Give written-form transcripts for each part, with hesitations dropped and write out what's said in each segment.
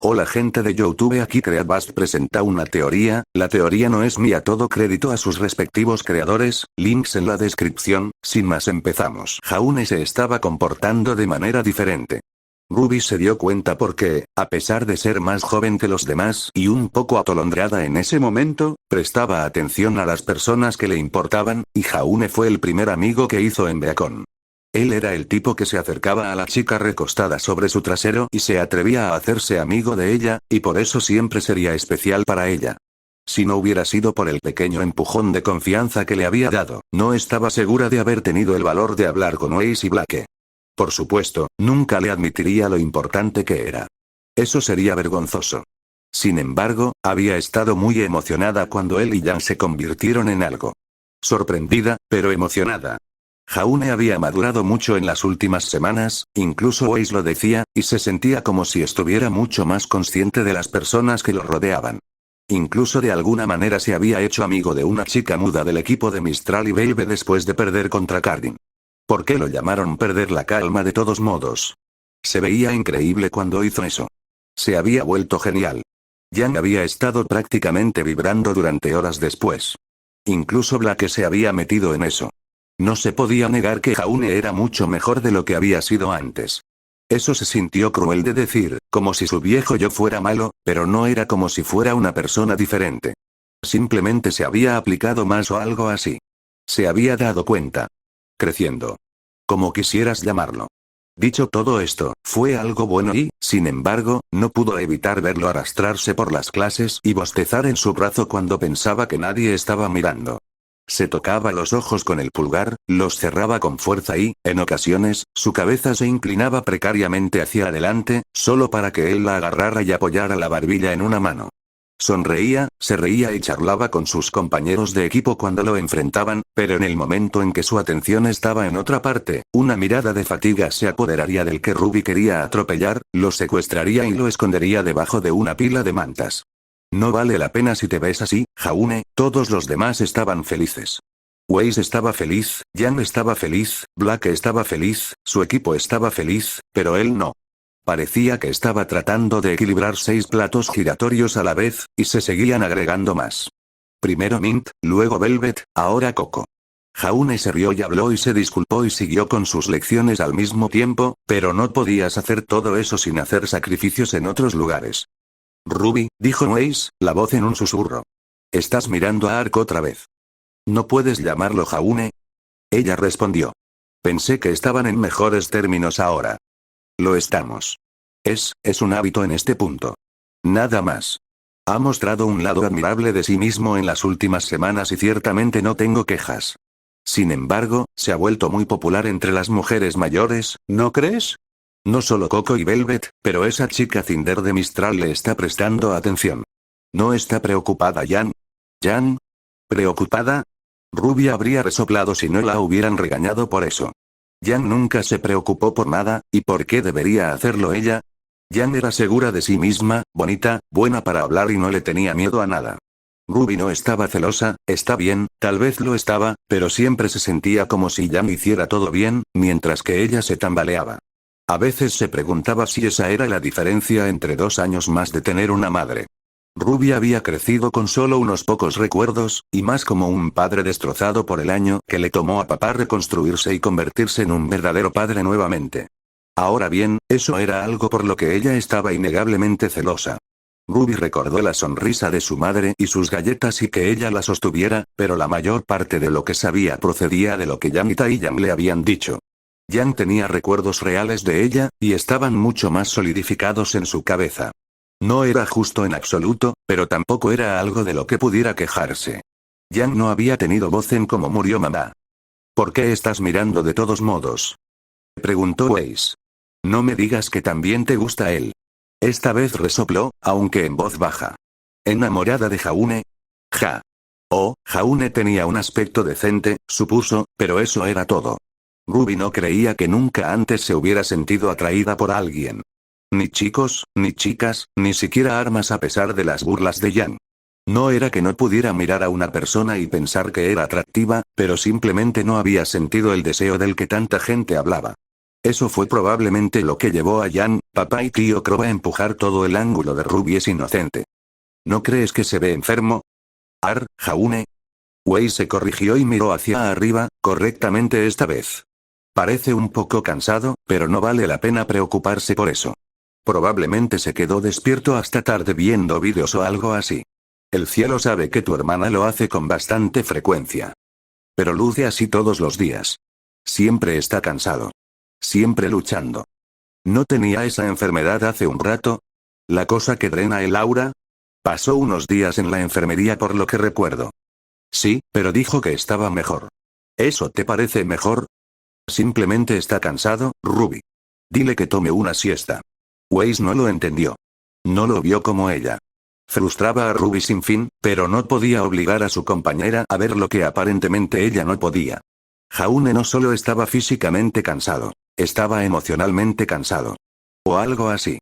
Hola gente de YouTube, aquí Creadbust presenta una teoría. La teoría no es mía, todo crédito a sus respectivos creadores, links en la descripción. Sin más, empezamos. Jaune se estaba comportando de manera diferente. Ruby se dio cuenta porque, a pesar de ser más joven que los demás y un poco atolondrada en ese momento, prestaba atención a las personas que le importaban, y Jaune fue el primer amigo que hizo en Beacon. Él era el tipo que se acercaba a la chica recostada sobre su trasero y se atrevía a hacerse amigo de ella, y por eso siempre sería especial para ella. Si no hubiera sido por el pequeño empujón de confianza que le había dado, no estaba segura de haber tenido el valor de hablar con Weiss y Blake. Por supuesto, nunca le admitiría lo importante que era. Eso sería vergonzoso. Sin embargo, había estado muy emocionada cuando él y Jan se convirtieron en algo. Sorprendida, pero emocionada. Jaune había madurado mucho en las últimas semanas, incluso Weiss lo decía, y se sentía como si estuviera mucho más consciente de las personas que lo rodeaban. Incluso de alguna manera se había hecho amigo de una chica muda del equipo de Mistral y Baby después de perder contra Cardin. ¿Por qué lo llamaron perder la calma de todos modos? Se veía increíble cuando hizo eso. Se había vuelto genial. Jan había estado prácticamente vibrando durante horas después. Incluso Blake se había metido en eso. No se podía negar que Jaune era mucho mejor de lo que había sido antes. Eso se sintió cruel de decir, como si su viejo yo fuera malo, pero no era como si fuera una persona diferente. Simplemente se había aplicado más o algo así. Se había dado cuenta. Creciendo. Como quisieras llamarlo. Dicho todo esto, fue algo bueno y, sin embargo, no pudo evitar verlo arrastrarse por las clases y bostezar en su brazo cuando pensaba que nadie estaba mirando. Se tocaba los ojos con el pulgar, los cerraba con fuerza y, en ocasiones, su cabeza se inclinaba precariamente hacia adelante, solo para que él la agarrara y apoyara la barbilla en una mano. Sonreía, se reía y charlaba con sus compañeros de equipo cuando lo enfrentaban, pero en el momento en que su atención estaba en otra parte, una mirada de fatiga se apoderaría del que Ruby quería atropellar, lo secuestraría y lo escondería debajo de una pila de mantas. No vale la pena si te ves así, Jaune. Todos los demás estaban felices. Weiss estaba feliz, Jan estaba feliz, Blake estaba feliz, su equipo estaba feliz, pero él no. Parecía que estaba tratando de equilibrar 6 platos giratorios a la vez, y se seguían agregando más. Primero Mint, luego Velvet, ahora Coco. Jaune se rió y habló y se disculpó y siguió con sus lecciones al mismo tiempo, pero no podías hacer todo eso sin hacer sacrificios en otros lugares. Ruby, dijo Weiss, la voz en un susurro. ¿Estás mirando a Ark otra vez? ¿No puedes llamarlo Jaune? Ella respondió. Pensé que estaban en mejores términos ahora. Lo estamos. Es un hábito en este punto. Nada más. Ha mostrado un lado admirable de sí mismo en las últimas semanas y ciertamente no tengo quejas. Sin embargo, se ha vuelto muy popular entre las mujeres mayores, ¿no crees? No solo Coco y Velvet, pero esa chica Cinder de Mistral le está prestando atención. ¿No está preocupada Jan? ¿Jan? ¿Preocupada? Ruby habría resoplado si no la hubieran regañado por eso. Jan nunca se preocupó por nada, ¿y por qué debería hacerlo ella? Jan era segura de sí misma, bonita, buena para hablar y no le tenía miedo a nada. Ruby no estaba celosa, está bien, tal vez lo estaba, pero siempre se sentía como si Jan hiciera todo bien, mientras que ella se tambaleaba. A veces se preguntaba si esa era la diferencia entre 2 años más de tener una madre. Ruby había crecido con solo unos pocos recuerdos, y más como un padre destrozado por el año que le tomó a papá reconstruirse y convertirse en un verdadero padre nuevamente. Ahora bien, eso era algo por lo que ella estaba innegablemente celosa. Ruby recordó la sonrisa de su madre y sus galletas y que ella la sostuviera, pero la mayor parte de lo que sabía procedía de lo que Janita y Jan le habían dicho. Jan tenía recuerdos reales de ella, y estaban mucho más solidificados en su cabeza. No era justo en absoluto, pero tampoco era algo de lo que pudiera quejarse. Jan no había tenido voz en cómo murió mamá. ¿Por qué estás mirando de todos modos? Preguntó Weiss. No me digas que también te gusta él. Esta vez resopló, aunque en voz baja. ¿Enamorada de Jaune? Ja. Oh, Jaune tenía un aspecto decente, supuso, pero eso era todo. Ruby no creía que nunca antes se hubiera sentido atraída por alguien. Ni chicos, ni chicas, ni siquiera armas a pesar de las burlas de Jan. No era que no pudiera mirar a una persona y pensar que era atractiva, pero simplemente no había sentido el deseo del que tanta gente hablaba. Eso fue probablemente lo que llevó a Jan, papá y tío Crow a empujar todo el ángulo de Ruby es inocente. ¿No crees que se ve enfermo? Jaune. Wei se corrigió y miró hacia arriba, correctamente esta vez. Parece un poco cansado, pero no vale la pena preocuparse por eso. Probablemente se quedó despierto hasta tarde viendo vídeos o algo así. El cielo sabe que tu hermana lo hace con bastante frecuencia. Pero luce así todos los días. Siempre está cansado. Siempre luchando. ¿No tenía esa enfermedad hace un rato? ¿La cosa que drena el aura? Pasó unos días en la enfermería por lo que recuerdo. Sí, pero dijo que estaba mejor. ¿Eso te parece mejor? Simplemente está cansado, Ruby. Dile que tome una siesta. Weiss no lo entendió. No lo vio como ella. Frustraba a Ruby sin fin, pero no podía obligar a su compañera a ver lo que aparentemente ella no podía. Jaune no solo estaba físicamente cansado, estaba emocionalmente cansado. O algo así.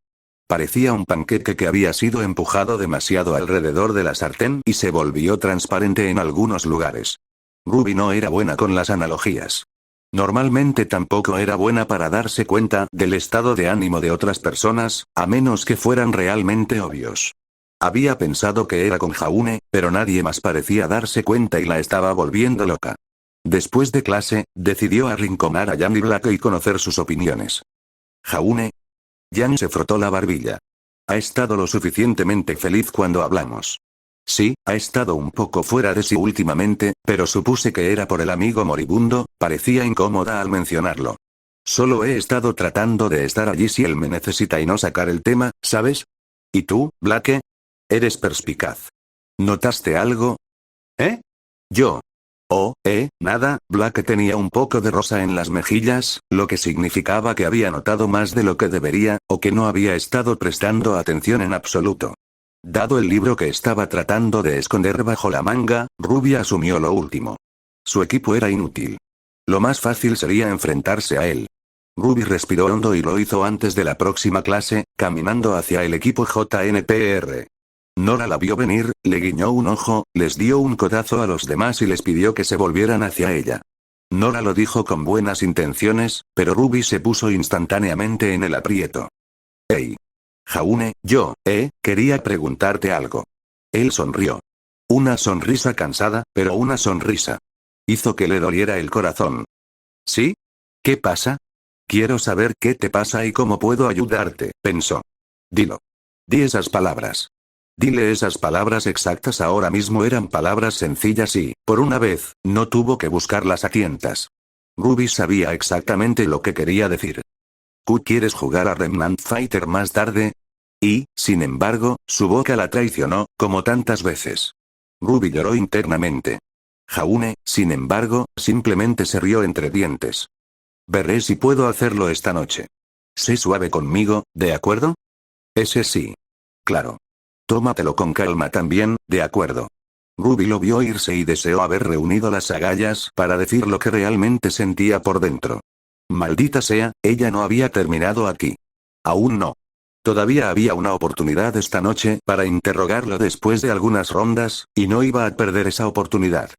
Parecía un panqueque que había sido empujado demasiado alrededor de la sartén y se volvió transparente en algunos lugares. Ruby no era buena con las analogías. Normalmente tampoco era buena para darse cuenta del estado de ánimo de otras personas, a menos que fueran realmente obvios. Había pensado que era con Jaune, pero nadie más parecía darse cuenta y la estaba volviendo loca. Después de clase, decidió arrinconar a Jan y Black y conocer sus opiniones. Jaune. Jan se frotó la barbilla. Ha estado lo suficientemente feliz cuando hablamos. Sí, ha estado un poco fuera de sí últimamente, pero supuse que era por el amigo moribundo, parecía incómoda al mencionarlo. Solo he estado tratando de estar allí si él me necesita y no sacar el tema, ¿sabes? ¿Y tú, Blake? Eres perspicaz. ¿Notaste algo? ¿Eh? Yo. Nada, Blake tenía un poco de rosa en las mejillas, lo que significaba que había notado más de lo que debería, o que no había estado prestando atención en absoluto. Dado el libro que estaba tratando de esconder bajo la manga, Ruby asumió lo último. Su equipo era inútil. Lo más fácil sería enfrentarse a él. Ruby respiró hondo y lo hizo antes de la próxima clase, caminando hacia el equipo JNPR. Nora la vio venir, le guiñó un ojo, les dio un codazo a los demás y les pidió que se volvieran hacia ella. Nora lo dijo con buenas intenciones, pero Ruby se puso instantáneamente en el aprieto. Hey. Jaune, quería preguntarte algo. Él sonrió. Una sonrisa cansada, pero una sonrisa. Hizo que le doliera el corazón. ¿Sí? ¿Qué pasa? Quiero saber qué te pasa y cómo puedo ayudarte, pensó. Dilo. Di esas palabras. Dile esas palabras exactas ahora mismo eran palabras sencillas y, por una vez, no tuvo que buscarlas a tientas. Ruby sabía exactamente lo que quería decir. ¿Quieres jugar a Remnant Fighter más tarde? Y, sin embargo, su boca la traicionó, como tantas veces. Ruby lloró internamente. Jaune, sin embargo, simplemente se rió entre dientes. Veré si puedo hacerlo esta noche. Sé suave conmigo, ¿de acuerdo? Ese sí. Claro. Tómatelo con calma también, ¿de acuerdo? Ruby lo vio irse y deseó haber reunido las agallas para decir lo que realmente sentía por dentro. Maldita sea, ella no había terminado aquí. Aún no. Todavía había una oportunidad esta noche para interrogarlo después de algunas rondas, y no iba a perder esa oportunidad.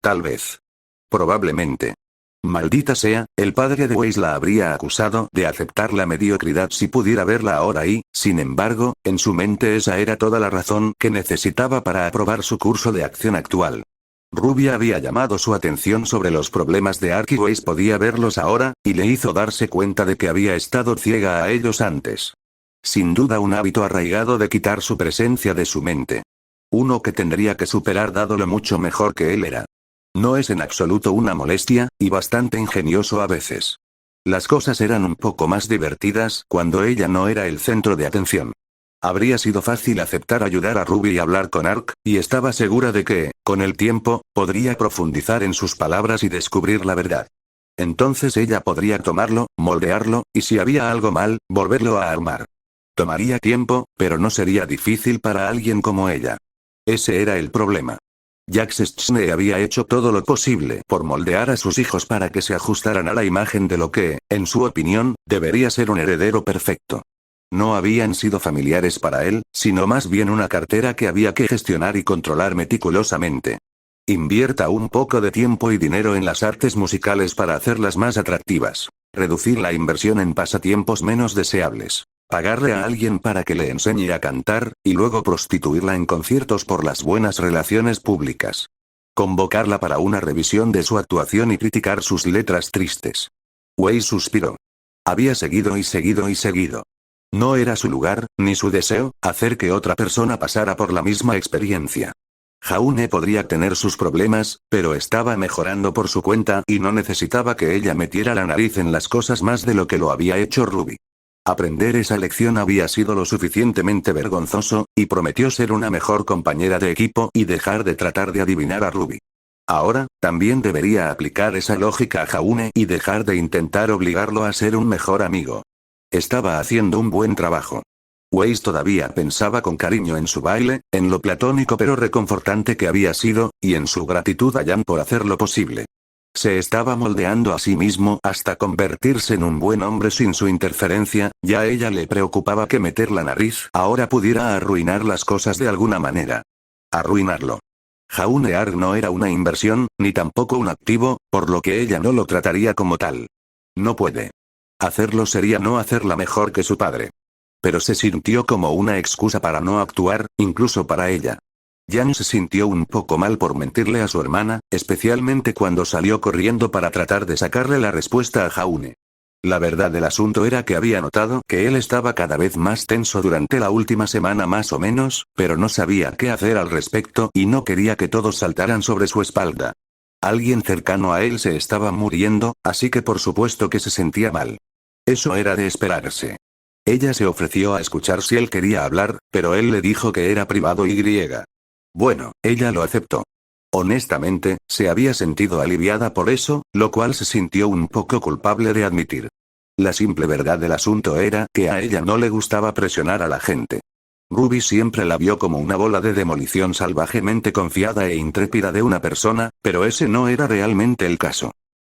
Tal vez. Probablemente. Maldita sea, el padre de Weiss la habría acusado de aceptar la mediocridad si pudiera verla ahora y, sin embargo, en su mente esa era toda la razón que necesitaba para aprobar su curso de acción actual. Ruby había llamado su atención sobre los problemas de Ark y Weiss podía verlos ahora, y le hizo darse cuenta de que había estado ciega a ellos antes. Sin duda un hábito arraigado de quitar su presencia de su mente. Uno que tendría que superar dado lo mucho mejor que él era. No es en absoluto una molestia, y bastante ingenioso a veces. Las cosas eran un poco más divertidas cuando ella no era el centro de atención. Habría sido fácil aceptar ayudar a Ruby y hablar con Ark, y estaba segura de que, con el tiempo, podría profundizar en sus palabras y descubrir la verdad. Entonces ella podría tomarlo, moldearlo, y si había algo mal, volverlo a armar. Tomaría tiempo, pero no sería difícil para alguien como ella. Ese era el problema. Jax Chne había hecho todo lo posible por moldear a sus hijos para que se ajustaran a la imagen de lo que, en su opinión, debería ser un heredero perfecto. No habían sido familiares para él, sino más bien una cartera que había que gestionar y controlar meticulosamente. Invierta un poco de tiempo y dinero en las artes musicales para hacerlas más atractivas. Reducir la inversión en pasatiempos menos deseables. Pagarle a alguien para que le enseñe a cantar, y luego prostituirla en conciertos por las buenas relaciones públicas. Convocarla para una revisión de su actuación y criticar sus letras tristes. Wei suspiró. Había seguido y seguido y seguido. No era su lugar, ni su deseo, hacer que otra persona pasara por la misma experiencia. Jaune podría tener sus problemas, pero estaba mejorando por su cuenta y no necesitaba que ella metiera la nariz en las cosas más de lo que lo había hecho Ruby. Aprender esa lección había sido lo suficientemente vergonzoso, y prometió ser una mejor compañera de equipo y dejar de tratar de adivinar a Ruby. Ahora, también debería aplicar esa lógica a Jaune y dejar de intentar obligarlo a ser un mejor amigo. Estaba haciendo un buen trabajo. Weiss todavía pensaba con cariño en su baile, en lo platónico pero reconfortante que había sido, y en su gratitud a Jan por hacerlo posible. Se estaba moldeando a sí mismo hasta convertirse en un buen hombre sin su interferencia, ya a ella le preocupaba que meter la nariz ahora pudiera arruinar las cosas de alguna manera. Arruinarlo. Jaunear no era una inversión, ni tampoco un activo, por lo que ella no lo trataría como tal. No puede. Hacerlo sería no hacerla mejor que su padre. Pero se sintió como una excusa para no actuar, incluso para ella. Jan se sintió un poco mal por mentirle a su hermana, especialmente cuando salió corriendo para tratar de sacarle la respuesta a Jaune. La verdad del asunto era que había notado que él estaba cada vez más tenso durante la última semana más o menos, pero no sabía qué hacer al respecto y no quería que todos saltaran sobre su espalda. Alguien cercano a él se estaba muriendo, así que por supuesto que se sentía mal. Eso era de esperarse. Ella se ofreció a escuchar si él quería hablar, pero él le dijo que era privado y griega. Bueno, ella lo aceptó. Honestamente, se había sentido aliviada por eso, lo cual se sintió un poco culpable de admitir. La simple verdad del asunto era que a ella no le gustaba presionar a la gente. Ruby siempre la vio como una bola de demolición salvajemente confiada e intrépida de una persona, pero ese no era realmente el caso.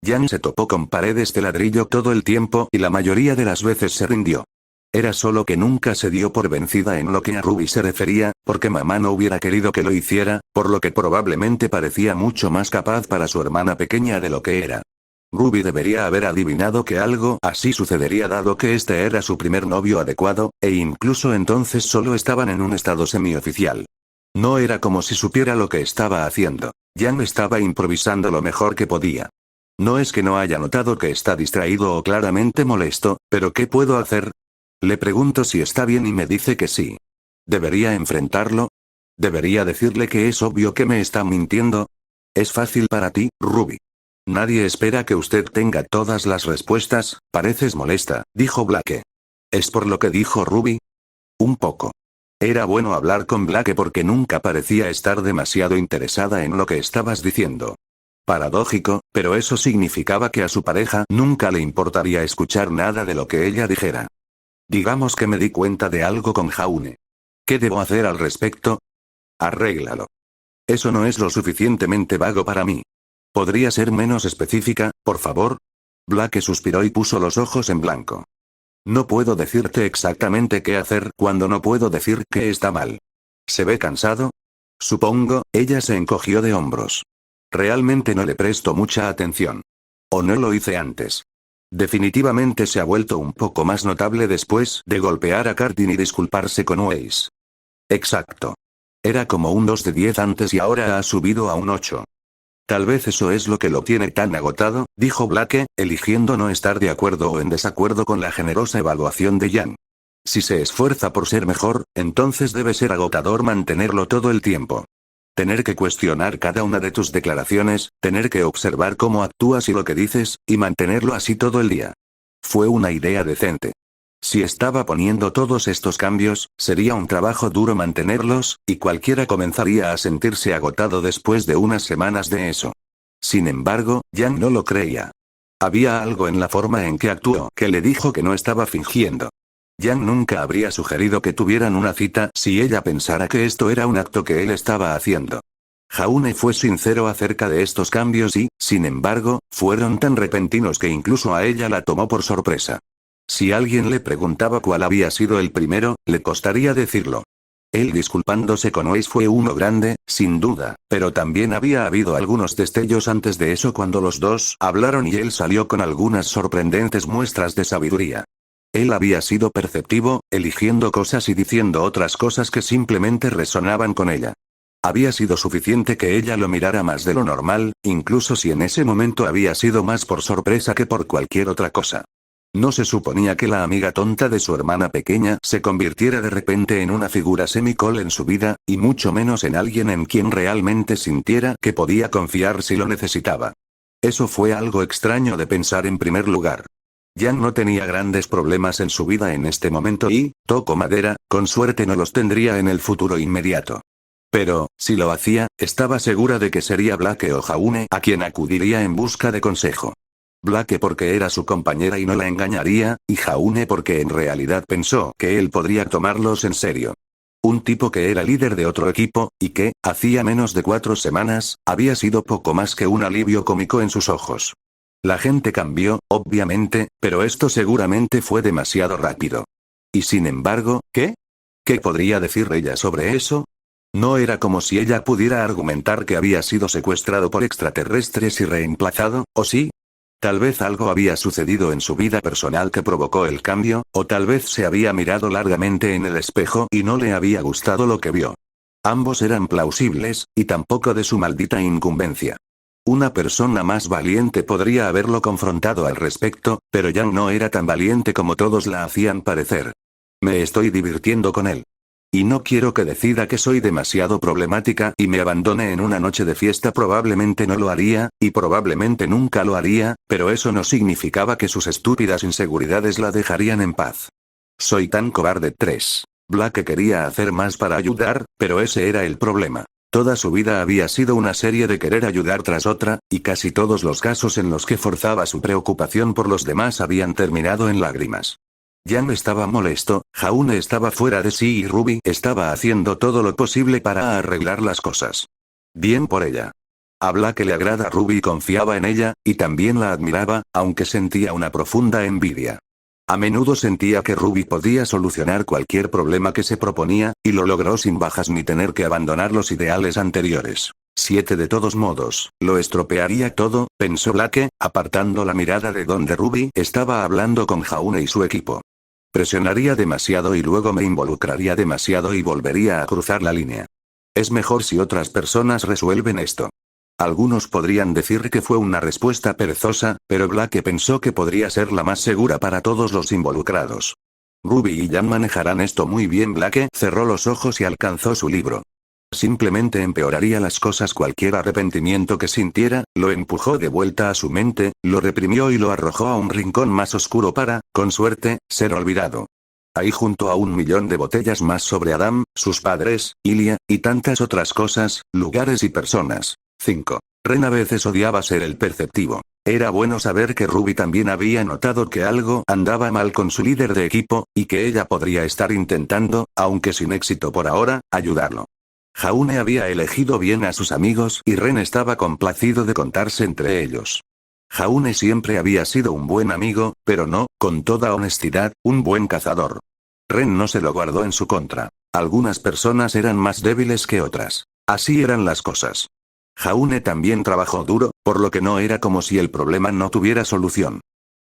Jan se topó con paredes de ladrillo todo el tiempo y la mayoría de las veces se rindió. Era solo que nunca se dio por vencida en lo que a Ruby se refería, porque mamá no hubiera querido que lo hiciera, por lo que probablemente parecía mucho más capaz para su hermana pequeña de lo que era. Ruby debería haber adivinado que algo así sucedería dado que este era su primer novio adecuado, e incluso entonces solo estaban en un estado semioficial. No era como si supiera lo que estaba haciendo. Jan estaba improvisando lo mejor que podía. No es que no haya notado que está distraído o claramente molesto, pero ¿qué puedo hacer? Le pregunto si está bien y me dice que sí. ¿Debería enfrentarlo? ¿Debería decirle que es obvio que me está mintiendo? Es fácil para ti, Ruby. Nadie espera que usted tenga todas las respuestas, pareces molesta, dijo Blake. ¿Es por lo que dijo Ruby? Un poco. Era bueno hablar con Blake porque nunca parecía estar demasiado interesada en lo que estabas diciendo. Paradójico, pero eso significaba que a su pareja nunca le importaría escuchar nada de lo que ella dijera. Digamos que me di cuenta de algo con Jaune. ¿Qué debo hacer al respecto? Arréglalo. Eso no es lo suficientemente vago para mí. ¿Podría ser menos específica, por favor? Blake suspiró y puso los ojos en blanco. No puedo decirte exactamente qué hacer cuando no puedo decir que está mal. ¿Se ve cansado? Supongo, ella se encogió de hombros. Realmente no le presto mucha atención. O no lo hice antes. Definitivamente se ha vuelto un poco más notable después de golpear a Cardin y disculparse con Weiss. Exacto. Era como un 2 de 10 antes y ahora ha subido a un 8. Tal vez eso es lo que lo tiene tan agotado, dijo Blake, eligiendo no estar de acuerdo o en desacuerdo con la generosa evaluación de Jan. Si se esfuerza por ser mejor, entonces debe ser agotador mantenerlo todo el tiempo. Tener que cuestionar cada una de tus declaraciones, tener que observar cómo actúas y lo que dices, y mantenerlo así todo el día. Fue una idea decente. Si estaba poniendo todos estos cambios, sería un trabajo duro mantenerlos, y cualquiera comenzaría a sentirse agotado después de unas semanas de eso. Sin embargo, Jan no lo creía. Había algo en la forma en que actuó que le dijo que no estaba fingiendo. Jan nunca habría sugerido que tuvieran una cita si ella pensara que esto era un acto que él estaba haciendo. Jaune fue sincero acerca de estos cambios y, sin embargo, fueron tan repentinos que incluso a ella la tomó por sorpresa. Si alguien le preguntaba cuál había sido el primero, le costaría decirlo. Él disculpándose con Ace fue uno grande, sin duda, pero también había habido algunos destellos antes de eso cuando los dos hablaron y él salió con algunas sorprendentes muestras de sabiduría. Él había sido perceptivo, eligiendo cosas y diciendo otras cosas que simplemente resonaban con ella. Había sido suficiente que ella lo mirara más de lo normal, incluso si en ese momento había sido más por sorpresa que por cualquier otra cosa. No se suponía que la amiga tonta de su hermana pequeña se convirtiera de repente en una figura semicol en su vida, y mucho menos en alguien en quien realmente sintiera que podía confiar si lo necesitaba. Eso fue algo extraño de pensar en primer lugar. Yang no tenía grandes problemas en su vida en este momento y, toco madera, con suerte no los tendría en el futuro inmediato. Pero, si lo hacía, estaba segura de que sería Blake o Jaune a quien acudiría en busca de consejo. Blake porque era su compañera y no la engañaría, y Jaune porque en realidad pensó que él podría tomarlos en serio. Un tipo que era líder de otro equipo, y que, hacía menos de 4 semanas, había sido poco más que un alivio cómico en sus ojos. La gente cambió, obviamente, pero esto seguramente fue demasiado rápido. Y sin embargo, ¿qué? ¿Qué podría decir ella sobre eso? No era como si ella pudiera argumentar que había sido secuestrado por extraterrestres y reemplazado, ¿o sí? Tal vez algo había sucedido en su vida personal que provocó el cambio, o tal vez se había mirado largamente en el espejo y no le había gustado lo que vio. Ambos eran plausibles, y tampoco de su maldita incumbencia. Una persona más valiente podría haberlo confrontado al respecto, pero Yang no era tan valiente como todos la hacían parecer. Me estoy divirtiendo con él. Y no quiero que decida que soy demasiado problemática y me abandone en una noche de fiesta. Probablemente no lo haría, y probablemente nunca lo haría, pero eso no significaba que sus estúpidas inseguridades la dejarían en paz. Soy tan cobarde. 3. Blake quería hacer más para ayudar, pero ese era el problema. Toda su vida había sido una serie de querer ayudar tras otra, y casi todos los casos en los que forzaba su preocupación por los demás habían terminado en lágrimas. Yang estaba molesto, Jaune estaba fuera de sí y Ruby estaba haciendo todo lo posible para arreglar las cosas. Bien por ella. A Blake le agrada Ruby y confiaba en ella, y también la admiraba, aunque sentía una profunda envidia. A menudo sentía que Ruby podía solucionar cualquier problema que se proponía, y lo logró sin bajas ni tener que abandonar los ideales anteriores. 7 De todos modos, lo estropearía todo, pensó Blake, apartando la mirada de donde Ruby estaba hablando con Jaune y su equipo. Presionaría demasiado y luego me involucraría demasiado y volvería a cruzar la línea. Es mejor si otras personas resuelven esto. Algunos podrían decir que fue una respuesta perezosa, pero Blake pensó que podría ser la más segura para todos los involucrados. Ruby y Yang manejarán esto muy bien. Blake cerró los ojos y alcanzó su libro. Simplemente empeoraría las cosas. Cualquier arrepentimiento que sintiera, lo empujó de vuelta a su mente, lo reprimió y lo arrojó a un rincón más oscuro para, con suerte, ser olvidado. Ahí junto a 1.000.000 de botellas más sobre Adam, sus padres, Ilya, y tantas otras cosas, lugares y personas. 5. Ren a veces odiaba ser el perceptivo. Era bueno saber que Ruby también había notado que algo andaba mal con su líder de equipo, y que ella podría estar intentando, aunque sin éxito por ahora, ayudarlo. Jaune había elegido bien a sus amigos y Ren estaba complacido de contarse entre ellos. Jaune siempre había sido un buen amigo, pero no, con toda honestidad, un buen cazador. Ren no se lo guardó en su contra. Algunas personas eran más débiles que otras. Así eran las cosas. Jaune también trabajó duro, por lo que no era como si el problema no tuviera solución.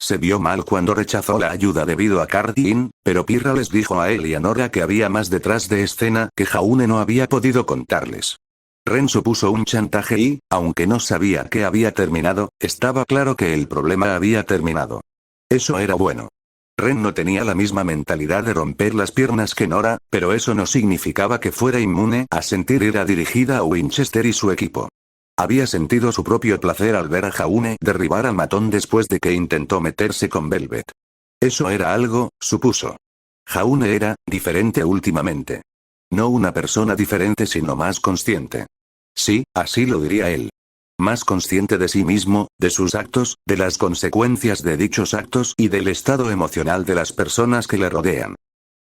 Se vio mal cuando rechazó la ayuda debido a Cardin, pero Pirra les dijo a él y a Nora que había más detrás de escena que Jaune no había podido contarles. Ren supuso un chantaje y, aunque no sabía que había terminado, estaba claro que el problema había terminado. Eso era bueno. Ren no tenía la misma mentalidad de romper las piernas que Nora, pero eso no significaba que fuera inmune a sentir ira dirigida a Winchester y su equipo. Había sentido su propio placer al ver a Jaune derribar al matón después de que intentó meterse con Velvet. Eso era algo, supuso. Jaune era diferente últimamente. No una persona diferente sino más consciente. Sí, así lo diría él. Más consciente de sí mismo, de sus actos, de las consecuencias de dichos actos y del estado emocional de las personas que le rodean.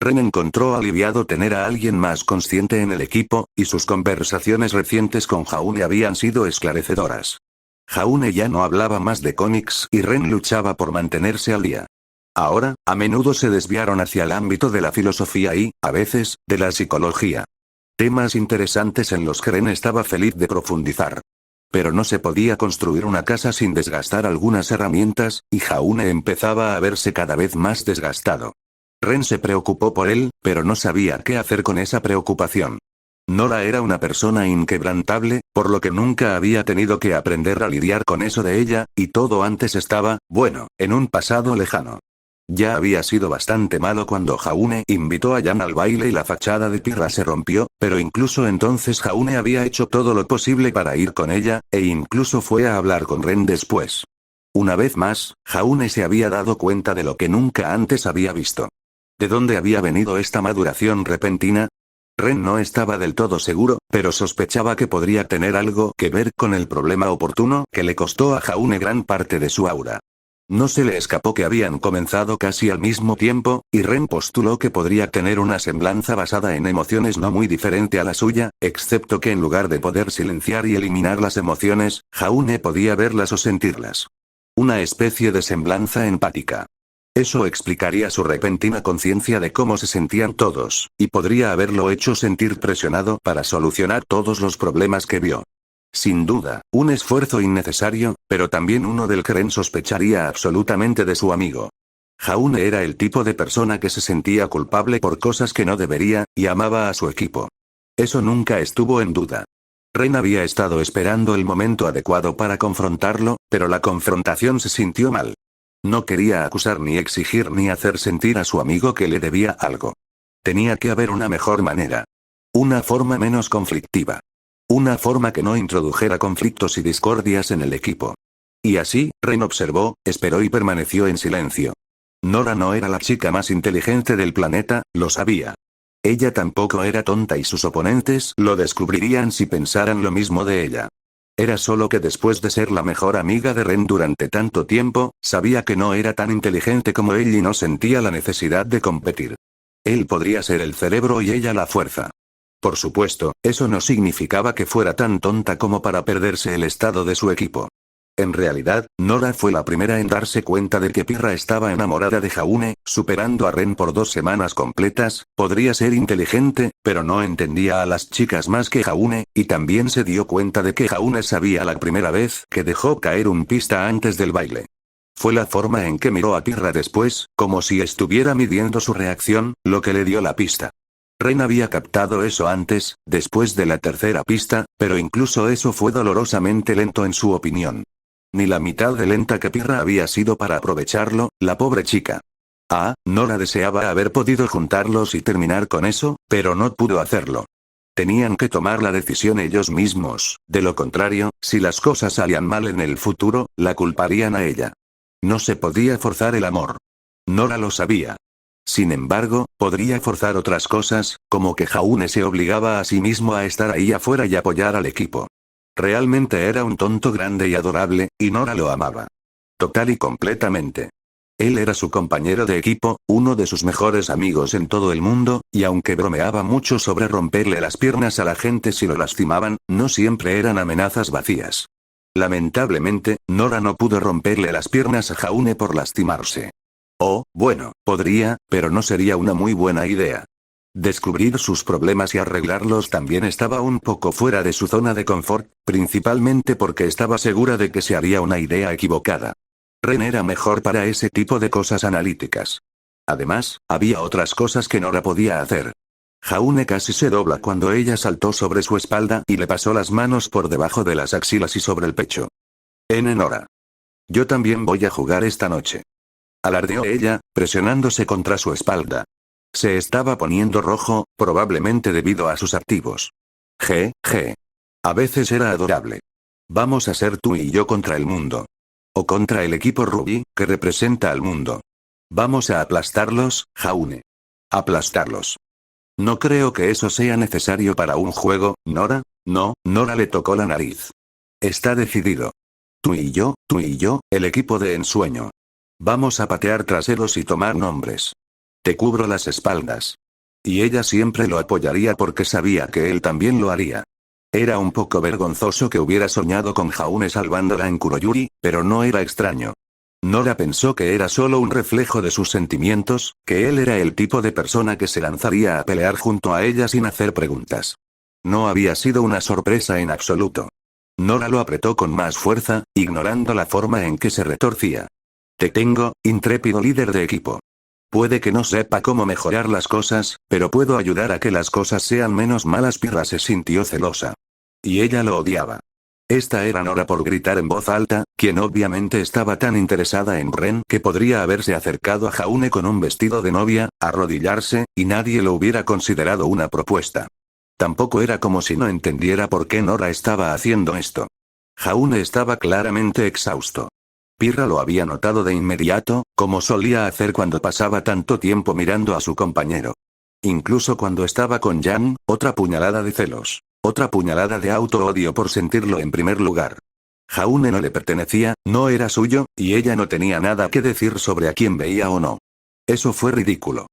Ren encontró aliviado tener a alguien más consciente en el equipo, y sus conversaciones recientes con Jaune habían sido esclarecedoras. Jaune ya no hablaba más de cómics y Ren luchaba por mantenerse al día. Ahora, a menudo se desviaron hacia el ámbito de la filosofía y, a veces, de la psicología. Temas interesantes en los que Ren estaba feliz de profundizar. Pero no se podía construir una casa sin desgastar algunas herramientas, y Jaune empezaba a verse cada vez más desgastado. Ren se preocupó por él, pero no sabía qué hacer con esa preocupación. Nora era una persona inquebrantable, por lo que nunca había tenido que aprender a lidiar con eso de ella, y todo antes estaba, bueno, en un pasado lejano. Ya había sido bastante malo cuando Jaune invitó a Jan al baile y la fachada de Pirra se rompió, pero incluso entonces Jaune había hecho todo lo posible para ir con ella, e incluso fue a hablar con Ren después. Una vez más, Jaune se había dado cuenta de lo que nunca antes había visto. ¿De dónde había venido esta maduración repentina? Ren no estaba del todo seguro, pero sospechaba que podría tener algo que ver con el problema oportuno que le costó a Jaune gran parte de su aura. No se le escapó que habían comenzado casi al mismo tiempo, y Ren postuló que podría tener una semblanza basada en emociones no muy diferente a la suya, excepto que en lugar de poder silenciar y eliminar las emociones, Jaune podía verlas o sentirlas. Una especie de semblanza empática. Eso explicaría su repentina conciencia de cómo se sentían todos, y podría haberlo hecho sentir presionado para solucionar todos los problemas que vio. Sin duda, un esfuerzo innecesario, pero también uno del que Ren sospecharía absolutamente de su amigo. Jaune era el tipo de persona que se sentía culpable por cosas que no debería, y amaba a su equipo. Eso nunca estuvo en duda. Ren había estado esperando el momento adecuado para confrontarlo, pero la confrontación se sintió mal. No quería acusar ni exigir ni hacer sentir a su amigo que le debía algo. Tenía que haber una mejor manera. Una forma menos conflictiva. Una forma que no introdujera conflictos y discordias en el equipo. Y así, Ren observó, esperó y permaneció en silencio. Nora no era la chica más inteligente del planeta, lo sabía. Ella tampoco era tonta y sus oponentes lo descubrirían si pensaran lo mismo de ella. Era solo que después de ser la mejor amiga de Ren durante tanto tiempo, sabía que no era tan inteligente como él y no sentía la necesidad de competir. Él podría ser el cerebro y ella la fuerza. Por supuesto, eso no significaba que fuera tan tonta como para perderse el estado de su equipo. En realidad, Nora fue la primera en darse cuenta de que Pirra estaba enamorada de Jaune, superando a Ren por 2 semanas completas. Podría ser inteligente, pero no entendía a las chicas más que Jaune, y también se dio cuenta de que Jaune sabía la primera vez que dejó caer un pista antes del baile. Fue la forma en que miró a Pirra después, como si estuviera midiendo su reacción, lo que le dio la pista. Ren había captado eso antes, después de la tercera pista, pero incluso eso fue dolorosamente lento en su opinión. Ni la mitad de lenta que Pirra había sido para aprovecharlo, la pobre chica. Nora deseaba haber podido juntarlos y terminar con eso, pero no pudo hacerlo. Tenían que tomar la decisión ellos mismos, de lo contrario, si las cosas salían mal en el futuro, la culparían a ella. No se podía forzar el amor. Nora lo sabía. Sin embargo, podría forzar otras cosas, como que Jaune se obligaba a sí mismo a estar ahí afuera y apoyar al equipo. Realmente era un tonto grande y adorable, y Nora lo amaba. Total y completamente. Él era su compañero de equipo, uno de sus mejores amigos en todo el mundo, y aunque bromeaba mucho sobre romperle las piernas a la gente si lo lastimaban, no siempre eran amenazas vacías. Lamentablemente, Nora no pudo romperle las piernas a Jaune por lastimarse. Bueno, podría, pero no sería una muy buena idea. Descubrir sus problemas y arreglarlos también estaba un poco fuera de su zona de confort, principalmente porque estaba segura de que se haría una idea equivocada. Ren era mejor para ese tipo de cosas analíticas. Además, había otras cosas que Nora podía hacer. Jaune casi se dobla cuando ella saltó sobre su espalda y le pasó las manos por debajo de las axilas y sobre el pecho. Nora. Yo también voy a jugar esta noche. Alardeó ella, presionándose contra su espalda. Se estaba poniendo rojo, probablemente debido a sus activos. A veces era adorable. Vamos a ser tú y yo contra el mundo. O contra el equipo Ruby, que representa al mundo. Vamos a aplastarlos, Jaune. Aplastarlos. No creo que eso sea necesario para un juego, Nora. No, Nora le tocó la nariz. Está decidido. Tú y yo, el equipo de ensueño. Vamos a patear traseros y tomar nombres. Te cubro las espaldas. Y ella siempre lo apoyaría porque sabía que él también lo haría. Era un poco vergonzoso que hubiera soñado con Jaune salvándola en Kuroyuri, pero no era extraño. Nora pensó que era solo un reflejo de sus sentimientos, que él era el tipo de persona que se lanzaría a pelear junto a ella sin hacer preguntas. No había sido una sorpresa en absoluto. Nora lo apretó con más fuerza, ignorando la forma en que se retorcía. Te tengo, intrépido líder de equipo. Puede que no sepa cómo mejorar las cosas, pero puedo ayudar a que las cosas sean menos malas. Pirra se sintió celosa. Y ella lo odiaba. Esta era Nora por gritar en voz alta, quien obviamente estaba tan interesada en Ren que podría haberse acercado a Jaune con un vestido de novia, arrodillarse, y nadie lo hubiera considerado una propuesta. Tampoco era como si no entendiera por qué Nora estaba haciendo esto. Jaune estaba claramente exhausto. Pirra lo había notado de inmediato, como solía hacer cuando pasaba tanto tiempo mirando a su compañero. Incluso cuando estaba con Yang, otra puñalada de celos. Otra puñalada de auto-odio por sentirlo en primer lugar. Jaune no le pertenecía, no era suyo, y ella no tenía nada que decir sobre a quién veía o no. Eso fue ridículo.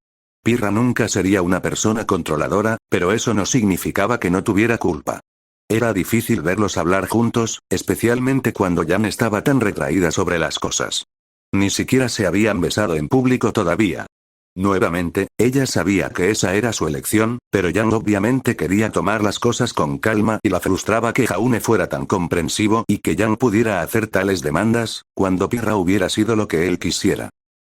Pirra nunca sería una persona controladora, pero eso no significaba que no tuviera culpa. Era difícil verlos hablar juntos, especialmente cuando Yang estaba tan retraída sobre las cosas. Ni siquiera se habían besado en público todavía. Nuevamente, ella sabía que esa era su elección, pero Yang obviamente quería tomar las cosas con calma y la frustraba que Jaune fuera tan comprensivo y que Yang pudiera hacer tales demandas, cuando Pirra hubiera sido lo que él quisiera.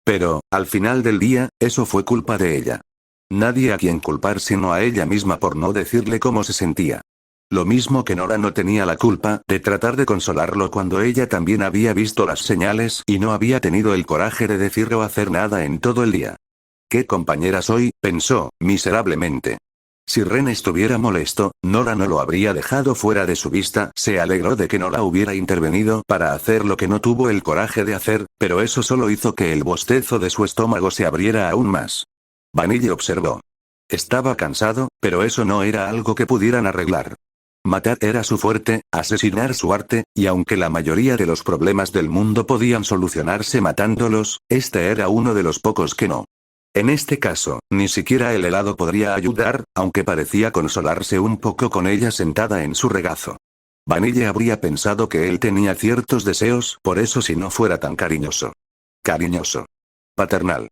Pero, al final del día, eso fue culpa de ella. Nadie a quien culpar sino a ella misma por no decirle cómo se sentía. Lo mismo que Nora no tenía la culpa de tratar de consolarlo cuando ella también había visto las señales y no había tenido el coraje de decir o hacer nada en todo el día. «¿Qué compañera soy?», pensó, miserablemente. Si Ren estuviera molesto, Nora no lo habría dejado fuera de su vista. Se alegró de que Nora hubiera intervenido para hacer lo que no tuvo el coraje de hacer, pero eso solo hizo que el bostezo de su estómago se abriera aún más. Vanille observó. Estaba cansado, pero eso no era algo que pudieran arreglar. Matar era su fuerte, asesinar su arte, y aunque la mayoría de los problemas del mundo podían solucionarse matándolos, este era uno de los pocos que no. En este caso, ni siquiera el helado podría ayudar, aunque parecía consolarse un poco con ella sentada en su regazo. Vanille habría pensado que él tenía ciertos deseos, por eso si no fuera tan cariñoso. Cariñoso. Paternal.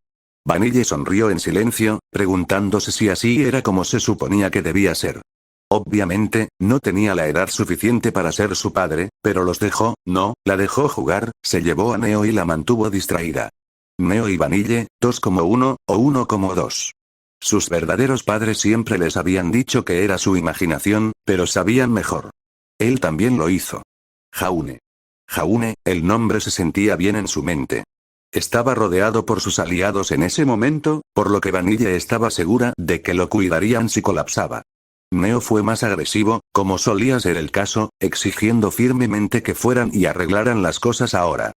Vanille sonrió en silencio, preguntándose si así era como se suponía que debía ser. Obviamente, no tenía la edad suficiente para ser su padre, pero la dejó jugar, se llevó a Neo y la mantuvo distraída. Neo y Vanille, 2 como 1, o 1 como 2. Sus verdaderos padres siempre les habían dicho que era su imaginación, pero sabían mejor. Él también lo hizo. Jaune. Jaune, el nombre se sentía bien en su mente. Estaba rodeado por sus aliados en ese momento, por lo que Vanille estaba segura de que lo cuidarían si colapsaba. Neo fue más agresivo, como solía ser el caso, exigiendo firmemente que fueran y arreglaran las cosas ahora.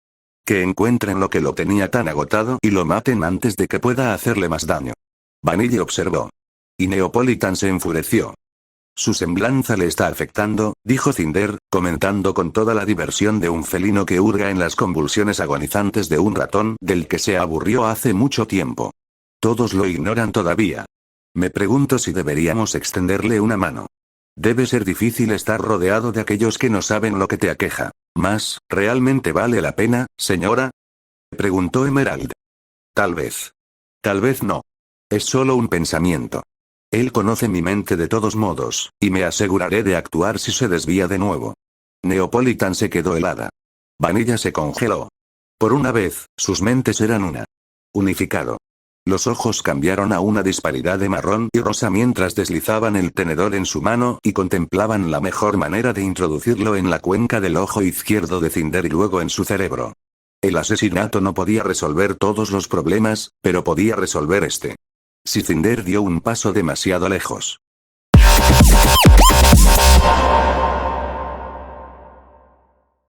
Que encuentren lo que lo tenía tan agotado y lo maten antes de que pueda hacerle más daño. Vanille observó. Y Neopolitan se enfureció. Su semblanza le está afectando, dijo Cinder, comentando con toda la diversión de un felino que hurga en las convulsiones agonizantes de un ratón del que se aburrió hace mucho tiempo. Todos lo ignoran todavía. Me pregunto si deberíamos extenderle una mano. Debe ser difícil estar rodeado de aquellos que no saben lo que te aqueja. Más, ¿realmente vale la pena, señora?, preguntó Emerald. Tal vez. Tal vez no. Es solo un pensamiento. Él conoce mi mente de todos modos, y me aseguraré de actuar si se desvía de nuevo. Neopolitan se quedó helada. Vanilla se congeló. Por una vez, sus mentes eran una. Unificado. Los ojos cambiaron a una disparidad de marrón y rosa mientras deslizaban el tenedor en su mano y contemplaban la mejor manera de introducirlo en la cuenca del ojo izquierdo de Cinder y luego en su cerebro. El asesinato no podía resolver todos los problemas, pero podía resolver este. Si Cinder dio un paso demasiado lejos.